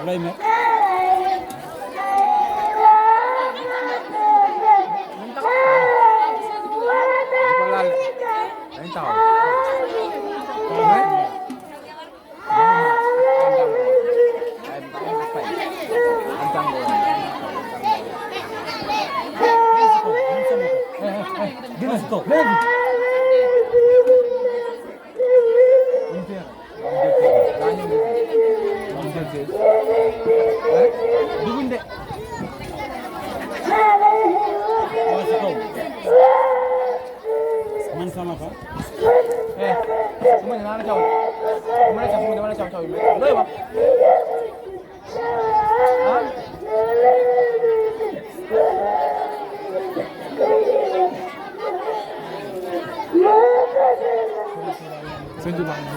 lay me ko laal dañ taxaw dina stop léegi duguñ de wala si kaw man sama fa su ma ne naa la caw su ma ne caw su ma dama la caw caw looy wax ah sëñ bi baax na